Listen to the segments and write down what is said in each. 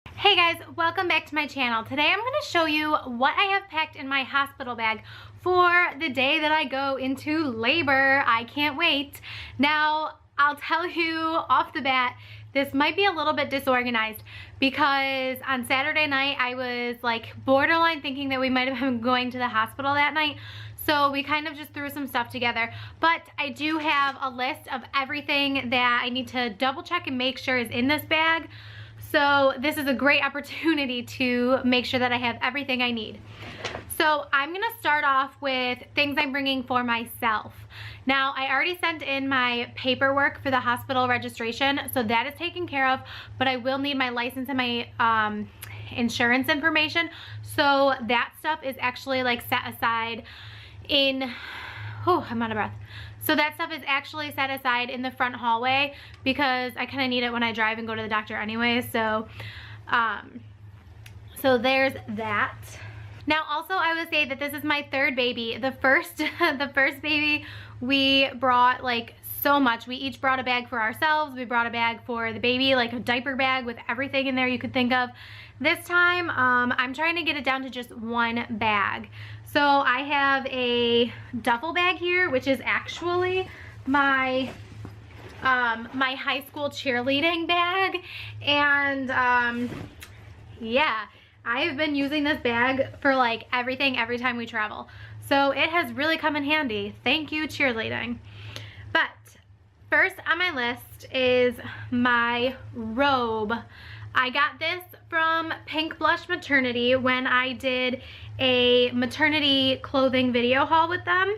Hey guys, welcome back to my channel. Today I'm going to show you what I have packed in my hospital bag for the day that I go into labor. I can't wait. Now, I'll tell you off the bat, this might be a little bit disorganized because on Saturday night I was like borderline thinking that we might have been going to the hospital that night. So we kind of just threw some stuff together, but I do have a list of everything that I need to double check and make sure is in this bag. So this is a great opportunity to make sure that I have everything I need. So I'm gonna start off with things I'm bringing for myself. Now, I already sent in my paperwork for the hospital registration, so that is taken care of, but I will need my license and my insurance information. So that stuff is actually like set aside in, oh, I'm out of breath. So that stuff is actually set aside in the front hallway because I kind of need it when I drive and go to the doctor anyway. So, so there's that. Now also I would say that this is my third baby. The first baby we brought like so much. We each brought a bag for ourselves. We brought a bag for the baby, like a diaper bag with everything in there you could think of. This time I'm trying to get it down to just one bag. So I have a duffel bag here, which is actually my my high school cheerleading bag. And yeah, I've been using this bag for like everything every time we travel. So it has really come in handy. Thank you, cheerleading. But first on my list is my robe. I got this from Pink Blush Maternity when I did a maternity clothing video haul with them.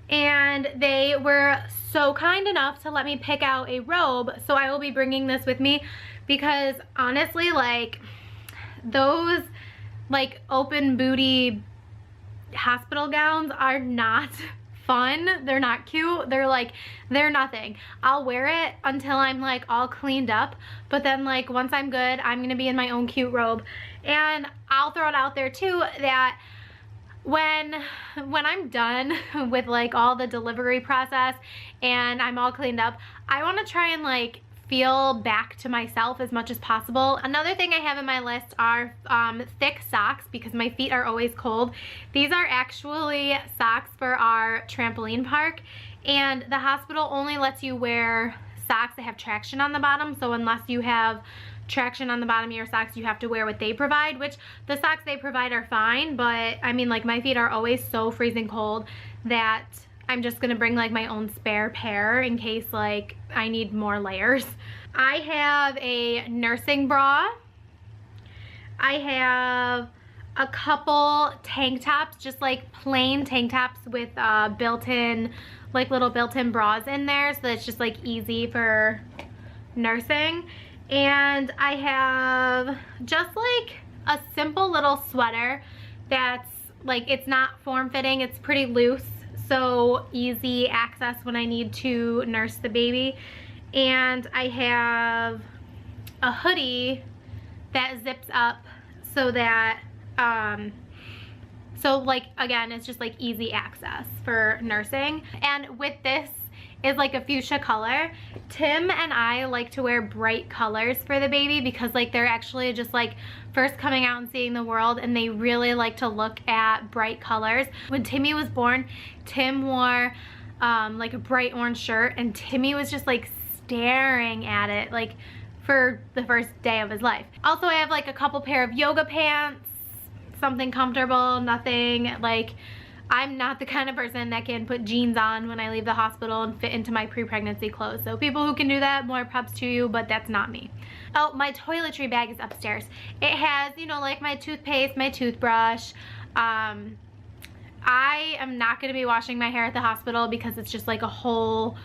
And they were so kind enough to let me pick out a robe. So I will be bringing this with me because honestly, like those like open booty hospital gowns are not fun. They're not cute. They're nothing. I'll wear it until I'm like all cleaned up, but then like once I'm good, I'm gonna be in my own cute robe. And I'll throw it out there too that when I'm done with like all the delivery process and I'm all cleaned up, I want to try and like feel back to myself as much as possible. Another thing I have in my list are thick socks because my feet are always cold. These are actually socks for our trampoline park, and the hospital only lets you wear socks that have traction on the bottom. So unless you have traction on the bottom of your socks, you have to wear what they provide, which the socks they provide are fine, but I mean like my feet are always so freezing cold that I'm just gonna bring like my own spare pair in case like I need more layers. I have a nursing bra. I have a couple tank tops, just like plain tank tops with built-in, like little built-in bras in there, so that's just like easy for nursing. And I have just like a simple little sweater that's like, it's not form-fitting, it's pretty loose, so easy access when I need to nurse the baby. And I have a hoodie that zips up so that so like again, it's just like easy access for nursing. And with this is like a fuchsia color. Tim and I like to wear bright colors for the baby because like they're actually just like first coming out and seeing the world, and they really like to look at bright colors. When Timmy was born, Tim wore like a bright orange shirt, and Timmy was just like staring at it like for the first day of his life. Also, I have like a couple pair of yoga pants, something comfortable, nothing like, I'm not the kind of person that can put jeans on when I leave the hospital and fit into my pre-pregnancy clothes. So people who can do that, more props to you, but that's not me. Oh, my toiletry bag is upstairs. It has, you know, like my toothpaste, my toothbrush. I am not going to be washing my hair at the hospital because it's just like a whole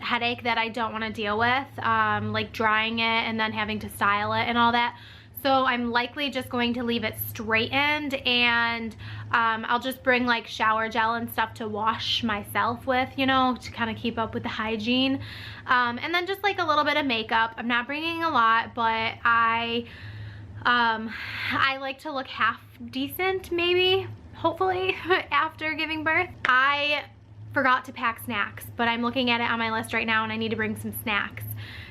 headache that I don't want to deal with, like drying it and then having to style it and all that. So I'm likely just going to leave it straightened, and I'll just bring like shower gel and stuff to wash myself with, you know, to kind of keep up with the hygiene. And then just like a little bit of makeup. I'm not bringing a lot, but I like to look half decent maybe, hopefully, after giving birth. I forgot to pack snacks, but I'm looking at it on my list right now and I need to bring some snacks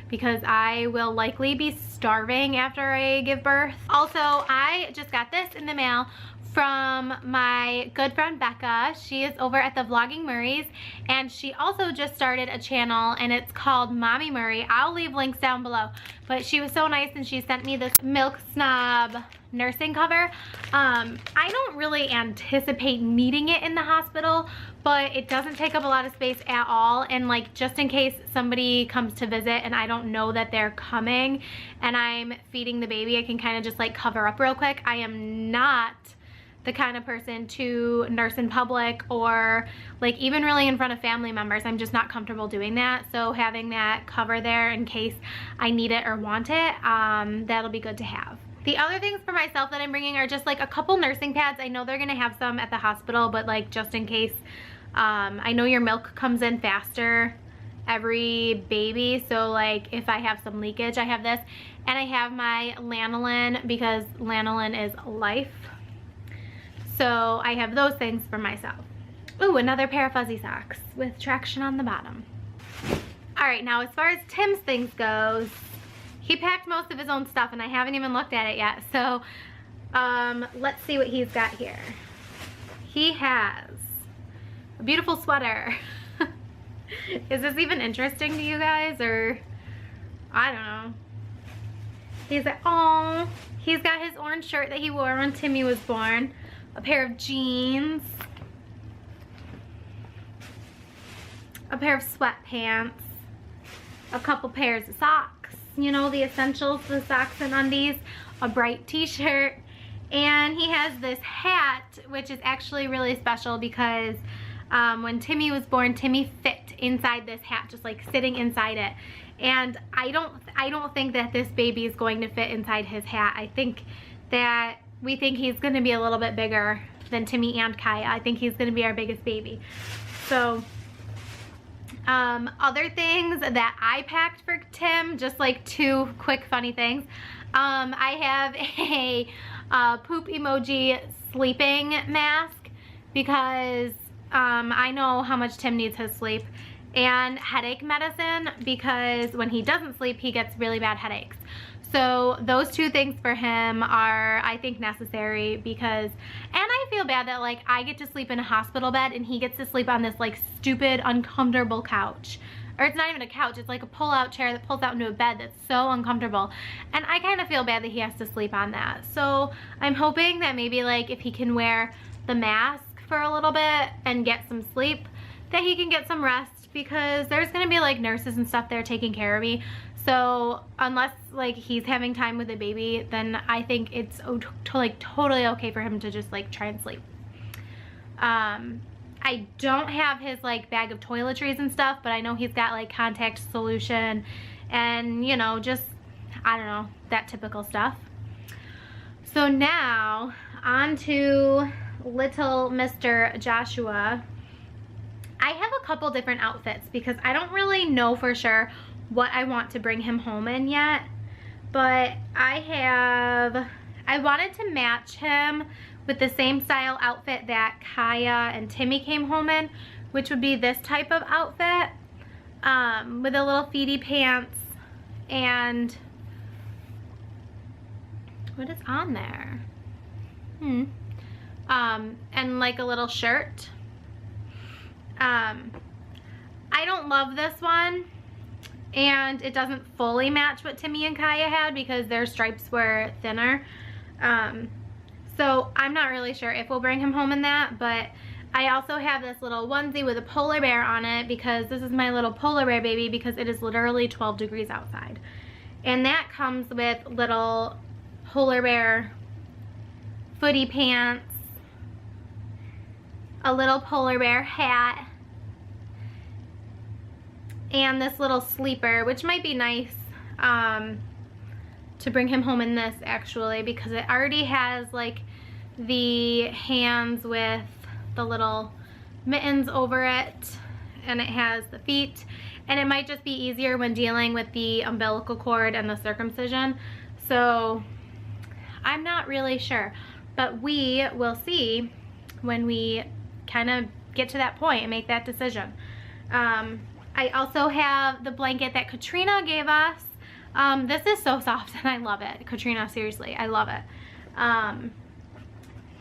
because I will likely be starving after I give birth. Also, I just got this in the mail from my good friend Becca. She is over at the Vlogging Murrays, and she also just started a channel and it's called Mommy Murray. I'll leave links down below, but she was so nice and she sent me this Milk Snob nursing cover. I don't really anticipate needing it in the hospital, but it doesn't take up a lot of space at all, and like just in case somebody comes to visit and I don't know that they're coming and I'm feeding the baby, I can kind of just like cover up real quick. I am not the kind of person to nurse in public or like even really in front of family members. I'm just not comfortable doing that. So having that cover there in case I need it or want it, that'll be good to have. The other things for myself that I'm bringing are just like a couple nursing pads. I know they're gonna have some at the hospital, but like just in case, I know your milk comes in faster every baby, so like if I have some leakage, I have this. And I have my lanolin because lanolin is life. So I have those things for myself. Ooh, another pair of fuzzy socks with traction on the bottom. All right, now as far as Tim's things goes, he packed most of his own stuff and I haven't even looked at it yet. So let's see what he's got here. He has a beautiful sweater. Is this even interesting to you guys, or I don't know. He's like, oh, he's got his orange shirt that he wore when Timmy was born. A pair of jeans, a pair of sweatpants, a couple pairs of socks, you know, the essentials, the socks and undies, a bright t-shirt, and he has this hat, which is actually really special because when Timmy was born, Timmy fit inside this hat, just like sitting inside it. And I don't think that this baby is going to fit inside his hat. I think that we think he's going to be a little bit bigger than Timmy and Kaya. I think he's going to be our biggest baby. So, other things that I packed for Tim, just like two quick funny things. I have a poop emoji sleeping mask because I know how much Tim needs his sleep, and headache medicine because when he doesn't sleep, he gets really bad headaches. So those two things for him are, I think, necessary because, and I feel bad that like I get to sleep in a hospital bed and he gets to sleep on this like stupid, uncomfortable couch. Or it's not even a couch, it's like a pull-out chair that pulls out into a bed that's so uncomfortable. And I kind of feel bad that he has to sleep on that. So I'm hoping that maybe like if he can wear the mask for a little bit and get some sleep, that he can get some rest, because there's gonna be like nurses and stuff there taking care of me. So unless like he's having time with the baby, then I think it's like totally okay for him to just like try and sleep. I don't have his like bag of toiletries and stuff, but I know he's got like contact solution and, you know, just, I don't know, that typical stuff. So now on to little Mr. Joshua. I have a couple different outfits because I don't really know for sure what I want to bring him home in yet, but I wanted to match him with the same style outfit that Kaya and Timmy came home in, which would be this type of outfit, with a little feety pants and what is on there? And like a little shirt. I don't love this one, and it doesn't fully match what Timmy and Kaya had because their stripes were thinner. So I'm not really sure if we'll bring him home in that, but I also have this little onesie with a polar bear on it because this is my little polar bear baby because it is literally 12 degrees outside. And that comes with little polar bear footy pants, a little polar bear hat, and this little sleeper, which might be nice to bring him home in this actually, because it already has like the hands with the little mittens over it, and it has the feet, and it might just be easier when dealing with the umbilical cord and the circumcision. So I'm not really sure, but we will see when we kind of get to that point and make that decision. I also have the blanket that Katrina gave us This is so soft and I love it. Katrina, seriously, I love it.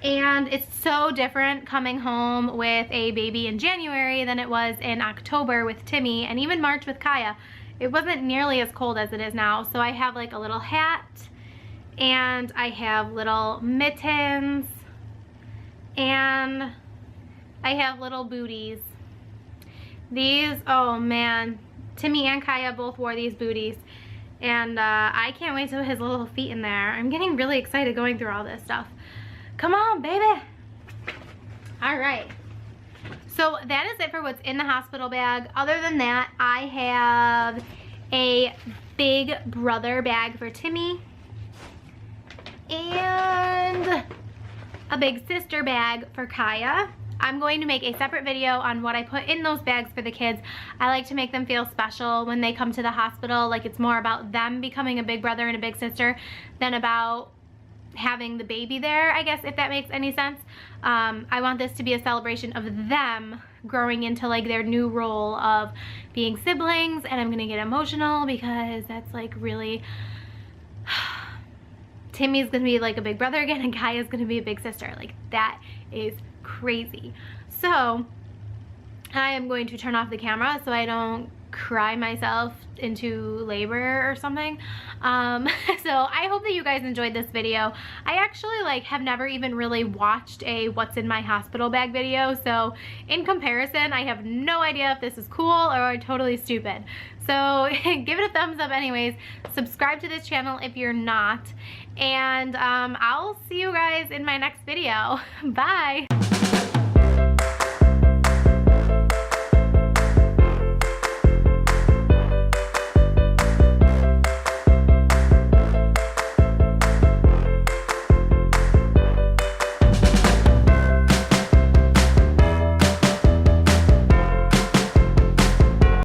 And it's so different coming home with a baby in January than it was in October with Timmy, and even March with Kaya. It wasn't nearly as cold as it is now. So I have like a little hat, and I have little mittens, and I have little booties. These, oh man, Timmy and Kaya both wore these booties, and I can't wait to put his little feet in there. I'm getting really excited going through all this stuff. Come on, baby. All right. So that is it for what's in the hospital bag. Other than that, I have a big brother bag for Timmy and a big sister bag for Kaya. I'm going to make a separate video on what I put in those bags for the kids. I like to make them feel special when they come to the hospital. Like, it's more about them becoming a big brother and a big sister than about having the baby there, I guess, if that makes any sense. I want this to be a celebration of them growing into like their new role of being siblings, and I'm gonna get emotional because that's like really Timmy's gonna be like a big brother again, and Kaya's gonna be a big sister. Like, that is crazy. So I am going to turn off the camera so I don't cry myself into labor or something. So I hope that you guys enjoyed this video. I actually like have never even really watched a what's in my hospital bag video, so in comparison I have no idea if this is cool or totally stupid. So give it a thumbs up anyways. Subscribe to this channel if you're not, and I'll see you guys in my next video. Bye.